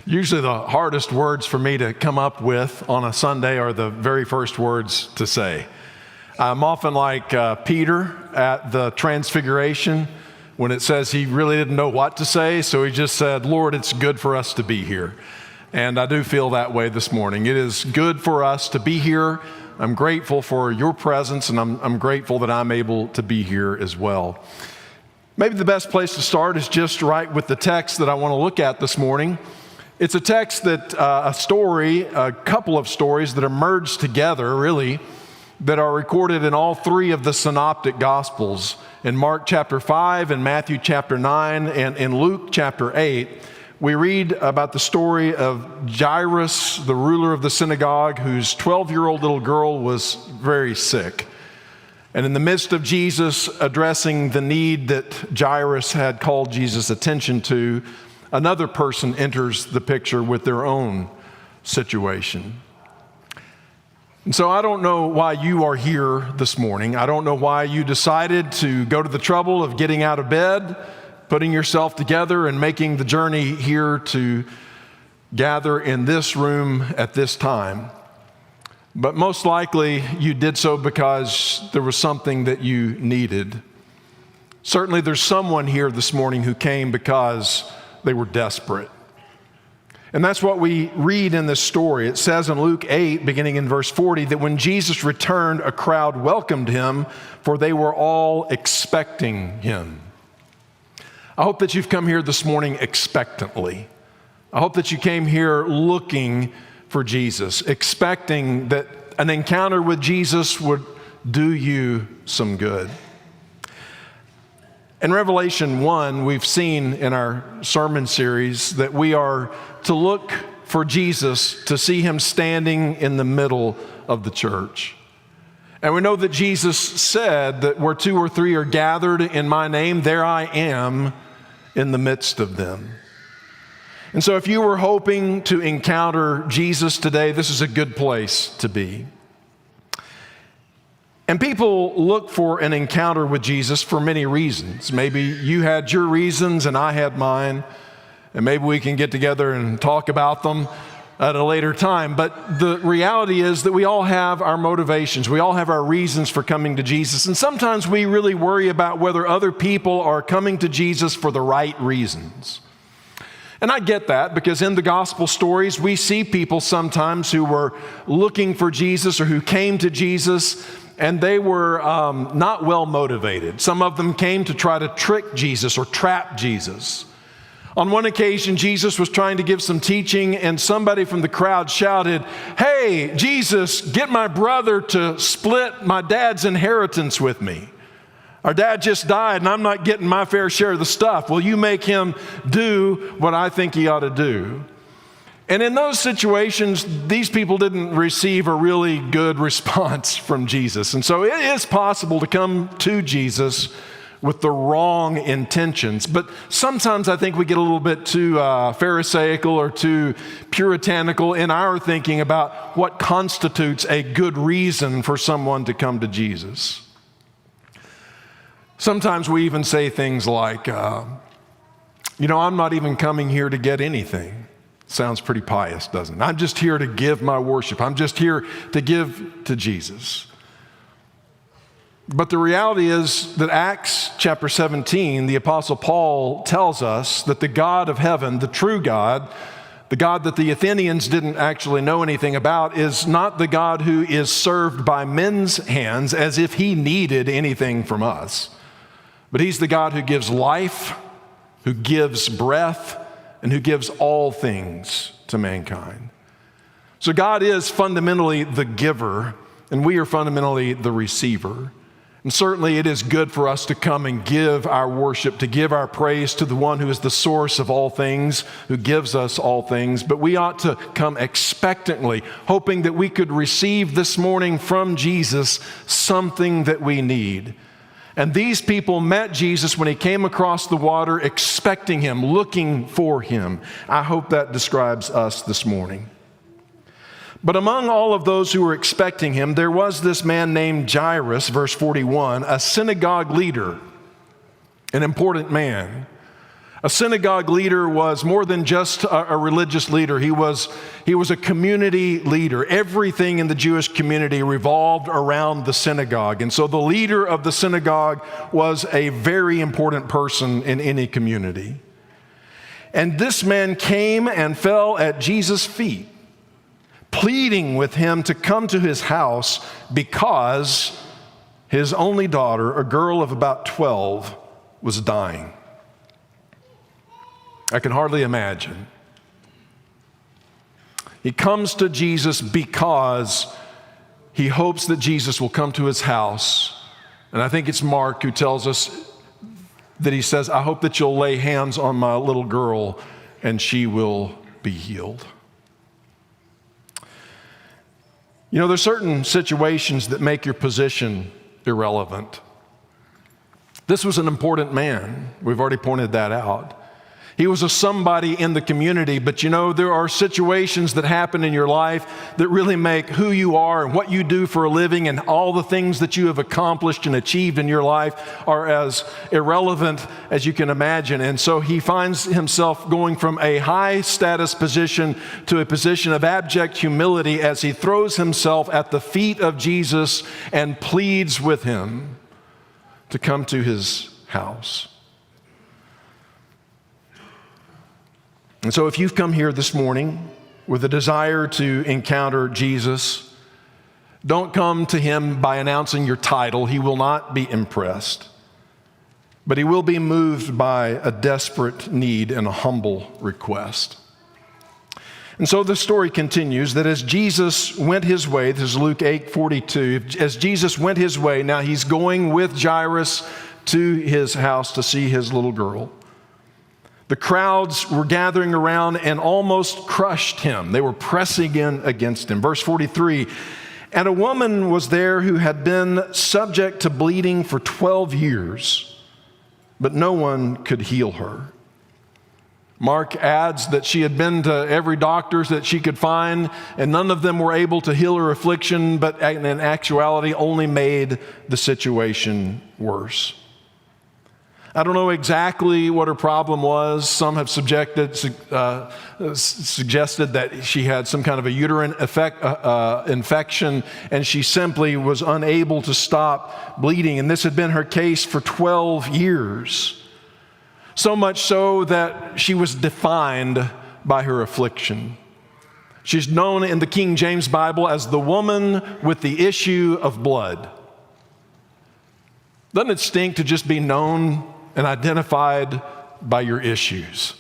Usually the hardest words for me to come up with on a Sunday are the very first words to say. I'm often like Peter at the Transfiguration when it says he really didn't know what to say, so he just said, "Lord, it's good for us to be here." And I do feel that way this morning. It is good for us to be here. I'm grateful for your presence, and I'm grateful that I'm able to be here as well. Maybe the best place to start is just right with the text that I want to look at this morning. It's a text that, a couple of stories that are merged together, really, that are recorded in all three of the synoptic gospels, in Mark chapter 5, in Matthew chapter 9, and in Luke chapter 8. We read about the story of Jairus, the ruler of the synagogue, whose 12-year-old little girl was very sick. And in the midst of Jesus addressing the need that Jairus had called Jesus' attention to, another person enters the picture with their own situation. And so I don't know why you are here this morning. I don't know why you decided to go to the trouble of getting out of bed, putting yourself together, and making the journey here to gather in this room at this time. But most likely you did so because there was something that you needed. Certainly there's someone here this morning who came because they were desperate. And that's what we read in this story. It says in Luke 8, beginning in verse 40, that when Jesus returned, a crowd welcomed him, for they were all expecting him. I hope that you've come here this morning expectantly. I hope that you came here looking for Jesus, expecting that an encounter with Jesus would do you some good. In Revelation 1, we've seen in our sermon series that we are to look for Jesus, to see him standing in the middle of the church. And we know that Jesus said that where two or three are gathered in my name, there I am in the midst of them. And so if you were hoping to encounter Jesus today, this is a good place to be. And people look for an encounter with Jesus for many reasons. Maybe you had your reasons and I had mine, and maybe we can get together and talk about them at a later time. But the reality is that we all have our motivations. We all have our reasons for coming to Jesus. And sometimes we really worry about whether other people are coming to Jesus for the right reasons. And I get that, because in the gospel stories, we see people sometimes who were looking for Jesus or who came to Jesus, and they were not well motivated. Some of them came to try to trick Jesus or trap Jesus. On one occasion, Jesus was trying to give some teaching, and somebody from the crowd shouted, "Hey, Jesus, get my brother to split my dad's inheritance with me. Our dad just died and I'm not getting my fair share of the stuff. Will you make him do what I think he ought to do?" And in those situations, these people didn't receive a really good response from Jesus. And so it is possible to come to Jesus with the wrong intentions. But sometimes I think we get a little bit too pharisaical or too puritanical in our thinking about what constitutes a good reason for someone to come to Jesus. Sometimes we even say things like, I'm not even coming here to get anything. Sounds pretty pious, doesn't it? I'm just here to give my worship. I'm just here to give to Jesus. But the reality is that Acts chapter 17, the Apostle Paul tells us that the God of heaven, the true God, the God that the Athenians didn't actually know anything about, is not the God who is served by men's hands as if he needed anything from us. But he's the God who gives life, who gives breath, and who gives all things to mankind. So God is fundamentally the giver, and we are fundamentally the receiver. And certainly it is good for us to come and give our worship, to give our praise to the one who is the source of all things, who gives us all things. But we ought to come expectantly, hoping that we could receive this morning from Jesus something that we need. And these people met Jesus when he came across the water, expecting him, looking for him. I hope that describes us this morning. But among all of those who were expecting him, there was this man named Jairus, verse 41, a synagogue leader, an important man. A synagogue leader was more than just a religious leader. He was a community leader. Everything in the Jewish community revolved around the synagogue. And so the leader of the synagogue was a very important person in any community. And this man came and fell at Jesus' feet, pleading with him to come to his house because his only daughter, a girl of about 12, was dying. I can hardly imagine. He comes to Jesus because he hopes that Jesus will come to his house. And I think it's Mark who tells us that he says, I hope that you'll lay hands on my little girl and she will be healed. You know, there's certain situations that make your position irrelevant. This was an important man. We've already pointed that out. He was a somebody in the community, but you know, there are situations that happen in your life that really make who you are and what you do for a living and all the things that you have accomplished and achieved in your life are as irrelevant as you can imagine. And so he finds himself going from a high status position to a position of abject humility as he throws himself at the feet of Jesus and pleads with him to come to his house. And so if you've come here this morning with a desire to encounter Jesus, don't come to him by announcing your title. He will not be impressed, but he will be moved by a desperate need and a humble request. And so the story continues that as Jesus went his way, this is Luke 8:42, as Jesus went his way, now he's going with Jairus to his house to see his little girl. The crowds were gathering around and almost crushed him. They were pressing in against him. Verse 43, and a woman was there who had been subject to bleeding for 12 years, but no one could heal her. Mark adds that she had been to every doctor that she could find, and none of them were able to heal her affliction, but in actuality only made the situation worse. I don't know exactly what her problem was. Some have suggested that she had some kind of a uterine infection, and she simply was unable to stop bleeding. And this had been her case for 12 years. So much so that she was defined by her affliction. She's known in the King James Bible as the woman with the issue of blood. Doesn't it stink to just be known and identified by your issues?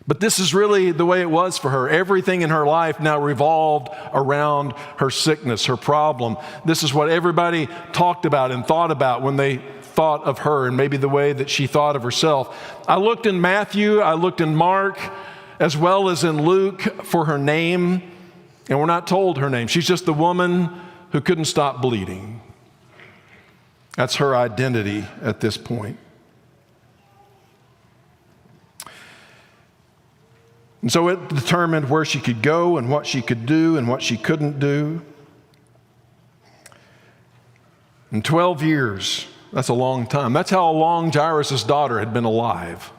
But this is really the way it was for her. Everything in her life now revolved around her sickness, her problem. This is what everybody talked about and thought about when they thought of her and maybe the way that she thought of herself. I looked in Matthew, I looked in Mark, as well as in Luke for her name, and we're not told her name. She's just the woman who couldn't stop bleeding. That's her identity at this point. And so it determined where she could go and what she could do and what she couldn't do. In 12 years, that's a long time. That's how long Jairus' daughter had been alive.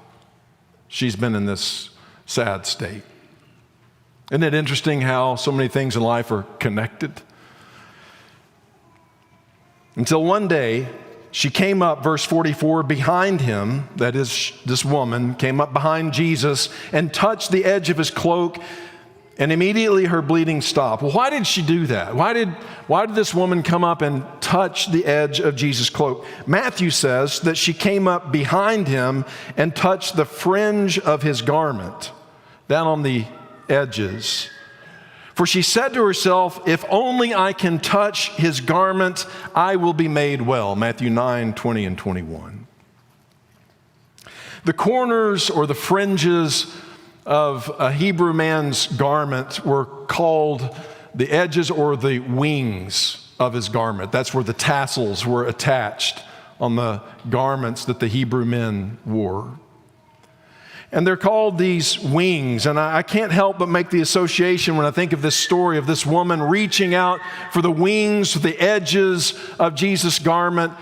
She's been in this sad state. Isn't it interesting how so many things in life are connected? Until one day, she came up, verse 44, behind him, that is, this woman came up behind Jesus and touched the edge of his cloak, and immediately her bleeding stopped. Well, why did she do that? Why did this woman come up and touch the edge of Jesus' cloak? Matthew says that she came up behind him and touched the fringe of his garment, down on the edges. For she said to herself, if only I can touch his garment, I will be made well. Matthew 9:20 and 21. The corners or the fringes of a Hebrew man's garment were called the edges or the wings of his garment. That's where the tassels were attached on the garments that the Hebrew men wore. And they're called these wings. And I can't help but make the association when I think of this story of this woman reaching out for the wings, the edges of Jesus' garment.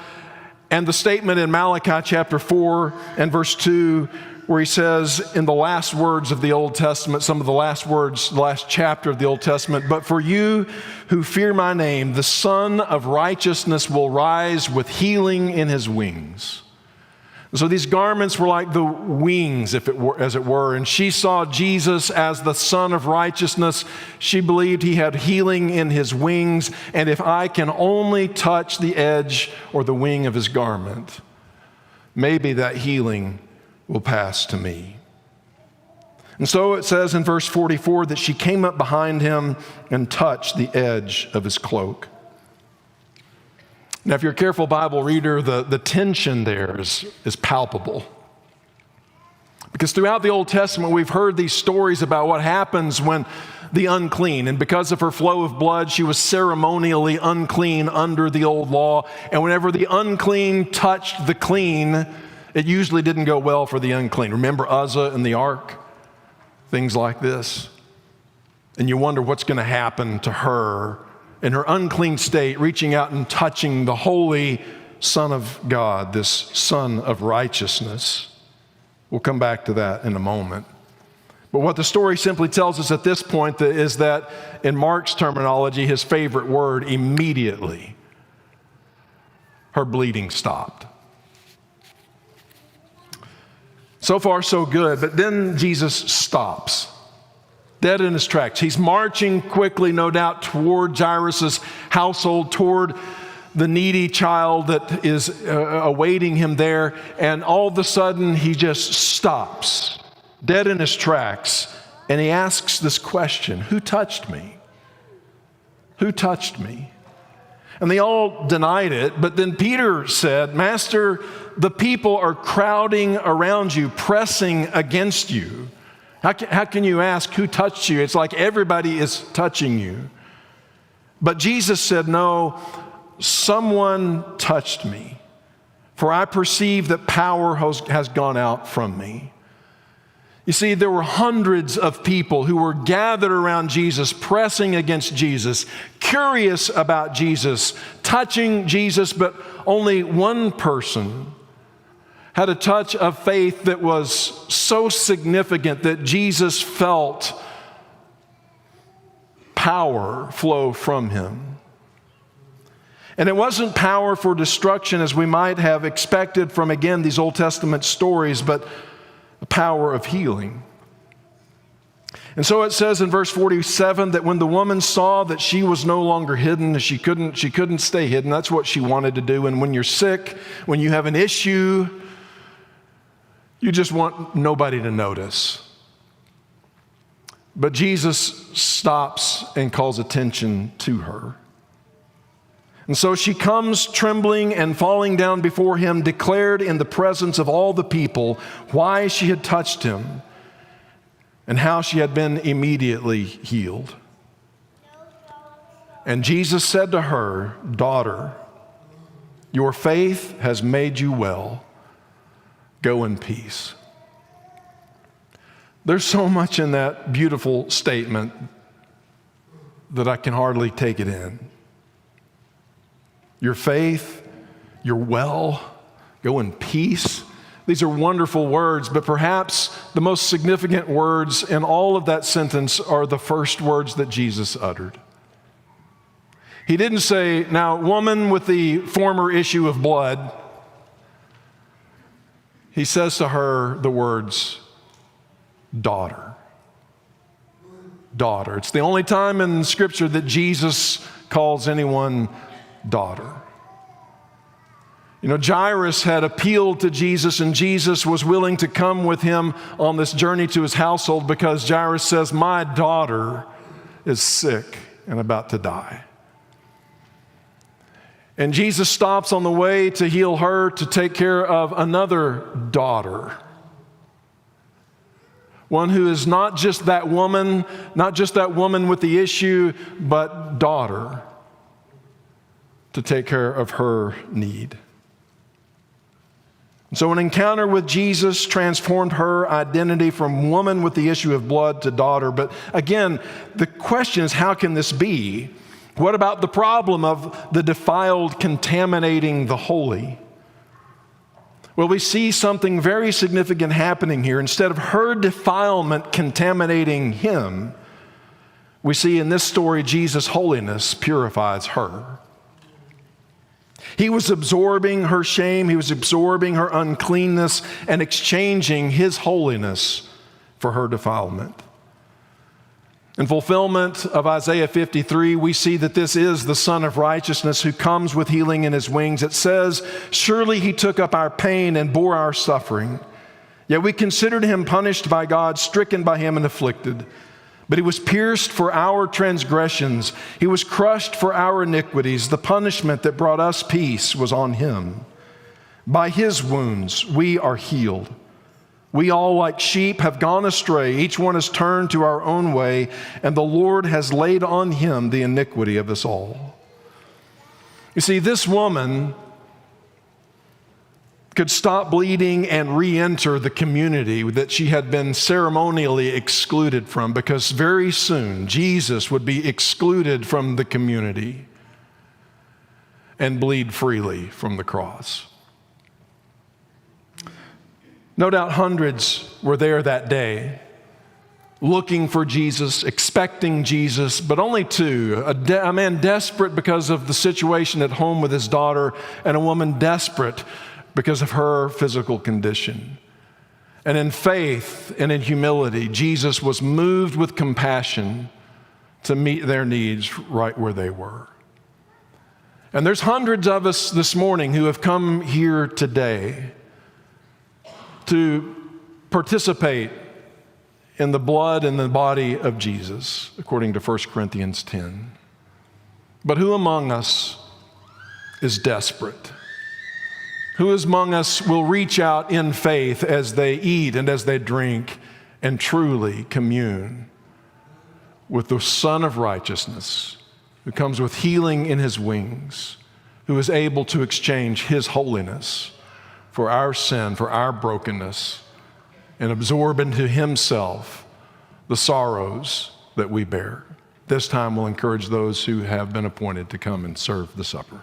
And the statement in Malachi chapter 4 and verse 2, where he says in the last words of the Old Testament, some of the last words, the last chapter of the Old Testament, "But for you who fear my name, the Son of Righteousness will rise with healing in his wings." So these garments were like the wings, as it were, and she saw Jesus as the Son of Righteousness. She believed he had healing in his wings, and if I can only touch the edge or the wing of his garment, maybe that healing will pass to me. And so it says in verse 44 that she came up behind him and touched the edge of his cloak. Now, if you're a careful Bible reader, the tension there is palpable. Because throughout the Old Testament, we've heard these stories about what happens when the unclean, and because of her flow of blood, she was ceremonially unclean under the old law. And whenever the unclean touched the clean, it usually didn't go well for the unclean. Remember Uzzah and the ark? Things like this. And you wonder what's going to happen to her in her unclean state, reaching out and touching the holy Son of God, this Son of Righteousness. We'll come back to that in a moment. But what the story simply tells us at this point is that, in Mark's terminology, his favorite word, immediately, her bleeding stopped. So far, so good, but then Jesus stops, dead in his tracks. He's marching quickly, no doubt, toward Jairus' household, toward the needy child that is awaiting him there, and all of a sudden, he just stops, dead in his tracks, and he asks this question: who touched me? Who touched me? And they all denied it, but then Peter said, "Master, the people are crowding around you, pressing against you. How can you ask who touched you? It's like everybody is touching you." But Jesus said, "No, someone touched me, for I perceive that power has gone out from me." You see, there were hundreds of people who were gathered around Jesus, pressing against Jesus, curious about Jesus, touching Jesus, but only one person had a touch of faith that was so significant that Jesus felt power flow from him. And it wasn't power for destruction as we might have expected from, again, these Old Testament stories, but the power of healing. And so it says in verse 47 that when the woman saw that she was no longer hidden, she couldn't stay hidden. That's what she wanted to do. And when you're sick, when you have an issue, you just want nobody to notice. But Jesus stops and calls attention to her. And so she comes trembling and falling down before him, declared in the presence of all the people why she had touched him and how she had been immediately healed. And Jesus said to her, "Daughter, your faith has made you well. Go in peace." There's so much in that beautiful statement that I can hardly take it in. Your faith, you're well, go in peace. These are wonderful words, but perhaps the most significant words in all of that sentence are the first words that Jesus uttered. He didn't say, "Now, woman with the former issue of blood," he says to her the words, "Daughter." Daughter. It's the only time in Scripture that Jesus calls anyone daughter. You know, Jairus had appealed to Jesus, and Jesus was willing to come with him on this journey to his household because Jairus says, "My daughter is sick and about to die." And Jesus stops on the way to heal her, to take care of another daughter. One who is not just that woman with the issue, but daughter, to take care of her need. So an encounter with Jesus transformed her identity from woman with the issue of blood to daughter. But again, the question is, how can this be? What about the problem of the defiled contaminating the holy? Well, we see something very significant happening here. Instead of her defilement contaminating him, we see in this story Jesus' holiness purifies her. He was absorbing her shame, he was absorbing her uncleanness and exchanging his holiness for her defilement. In fulfillment of Isaiah 53, we see that this is the Son of Righteousness who comes with healing in his wings. It says, "Surely he took up our pain and bore our suffering. Yet we considered him punished by God, stricken by him and afflicted. But he was pierced for our transgressions. He was crushed for our iniquities. The punishment that brought us peace was on him. By his wounds we are healed. We all, like sheep, have gone astray. Each one has turned to our own way, and the Lord has laid on him the iniquity of us all." You see, this woman could stop bleeding and re-enter the community that she had been ceremonially excluded from, because very soon Jesus would be excluded from the community and bleed freely from the cross. No doubt hundreds were there that day, looking for Jesus, expecting Jesus, but only two. A man desperate because of the situation at home with his daughter, and a woman desperate because of her physical condition. And in faith and in humility, Jesus was moved with compassion to meet their needs right where they were. And there's hundreds of us this morning who have come here today to participate in the blood and the body of Jesus, according to 1 Corinthians 10. But who among us is desperate? Who among us will reach out in faith as they eat and as they drink and truly commune with the Son of Righteousness, who comes with healing in his wings, who is able to exchange his holiness for our sin, for our brokenness, and absorb into himself the sorrows that we bear? This time we'll encourage those who have been appointed to come and serve the supper.